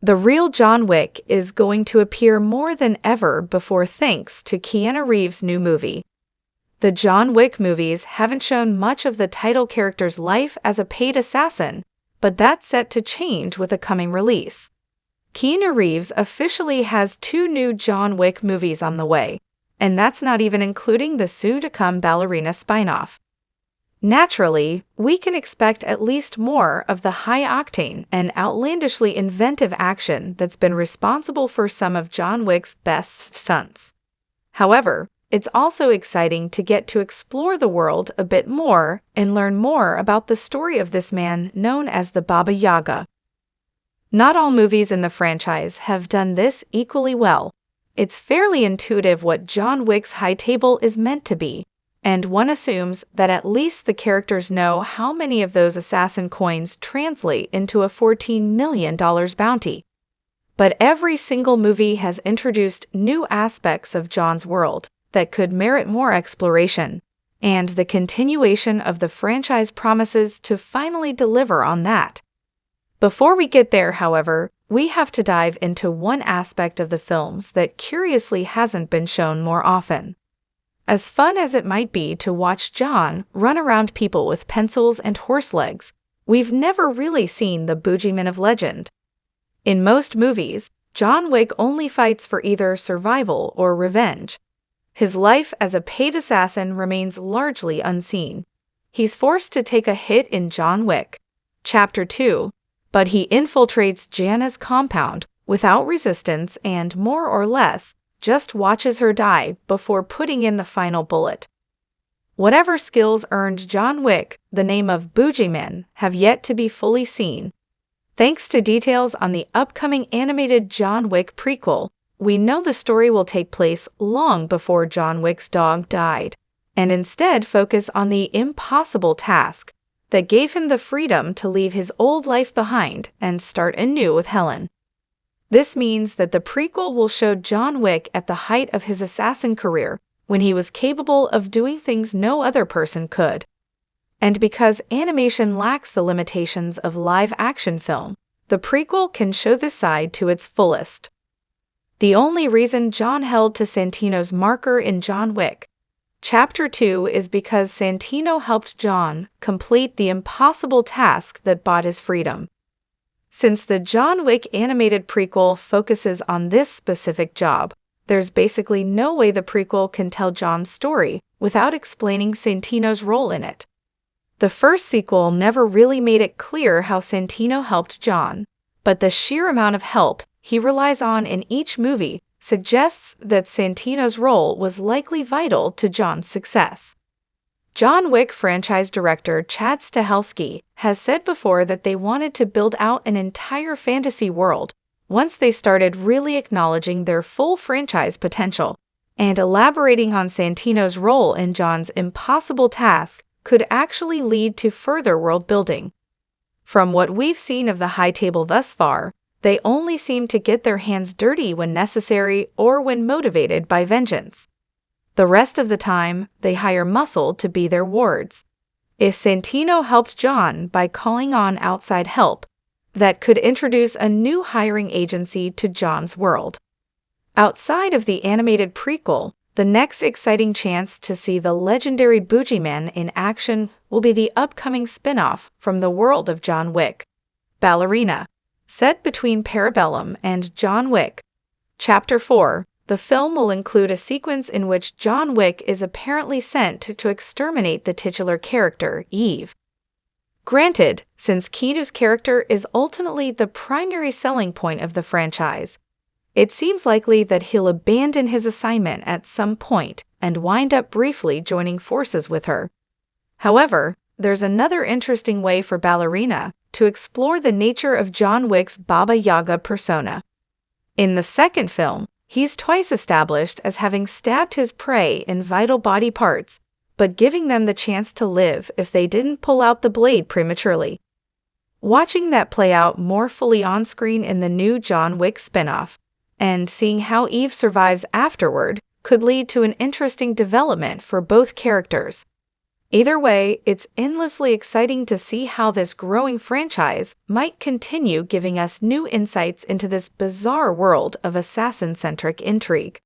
The real John Wick is going to appear more than ever before thanks to Keanu Reeves' new movie. The John Wick movies haven't shown much of the title character's life as a paid assassin, but that's set to change with a coming release. Keanu Reeves officially has 2 new John Wick movies on the way, and that's not even including the soon-to-come Ballerina Spin-off. Naturally, we can expect at least more of the high-octane and outlandishly inventive action that's been responsible for some of John Wick's best stunts. However, it's also exciting to get to explore the world a bit more and learn more about the story of this man known as the Baba Yaga. Not all movies in the franchise have done this equally well. It's fairly intuitive what John Wick's high table is meant to be, and one assumes that at least the characters know how many of those assassin coins translate into a $14 million bounty. But every single movie has introduced new aspects of John's world that could merit more exploration, and the continuation of the franchise promises to finally deliver on that. Before we get there, however, we have to dive into one aspect of the films that curiously hasn't been shown more often. As fun as it might be to watch John run around people with pencils and horse legs, we've never really seen the Boogeyman of legend. In most movies, John Wick only fights for either survival or revenge. His life as a paid assassin remains largely unseen. He's forced to take a hit in John Wick, Chapter 2, but he infiltrates Jana's compound without resistance and more or less just watches her die before putting in the final bullet. Whatever skills earned John Wick the name of Boogeyman have yet to be fully seen. Thanks to details on the upcoming animated John Wick prequel, we know the story will take place long before John Wick's dog died, and instead focus on the impossible task that gave him the freedom to leave his old life behind and start anew with Helen. This means that the prequel will show John Wick at the height of his assassin career, when he was capable of doing things no other person could. And because animation lacks the limitations of live-action film, the prequel can show this side to its fullest. The only reason John held to Santino's marker in John Wick, Chapter 2 is because Santino helped John complete the impossible task that bought his freedom. Since the John Wick animated prequel focuses on this specific job, there's basically no way the prequel can tell John's story without explaining Santino's role in it. The first sequel never really made it clear how Santino helped John, but the sheer amount of help he relies on in each movie suggests that Santino's role was likely vital to John's success. John Wick franchise director Chad Stahelski has said before that they wanted to build out an entire fantasy world once they started really acknowledging their full franchise potential, and elaborating on Santino's role in John's impossible task could actually lead to further world building. From what we've seen of the high table thus far, they only seem to get their hands dirty when necessary or when motivated by vengeance. The rest of the time, they hire muscle to be their wards. If Santino helped John by calling on outside help, that could introduce a new hiring agency to John's world. Outside of the animated prequel, the next exciting chance to see the legendary Boogeyman in action will be the upcoming spin-off from the world of John Wick, Ballerina. Set between Parabellum and John Wick, Chapter 4, the film will include a sequence in which John Wick is apparently sent to exterminate the titular character, Eve. Granted, since Keanu's character is ultimately the primary selling point of the franchise, it seems likely that he'll abandon his assignment at some point and wind up briefly joining forces with her. However, there's another interesting way for Ballerina to explore the nature of John Wick's Baba Yaga persona. In the second film, he's twice established as having stabbed his prey in vital body parts, but giving them the chance to live if they didn't pull out the blade prematurely. Watching that play out more fully on screen in the new John Wick spin-off, and seeing how Eve survives afterward, could lead to an interesting development for both characters. Either way, it's endlessly exciting to see how this growing franchise might continue giving us new insights into this bizarre world of assassin-centric intrigue.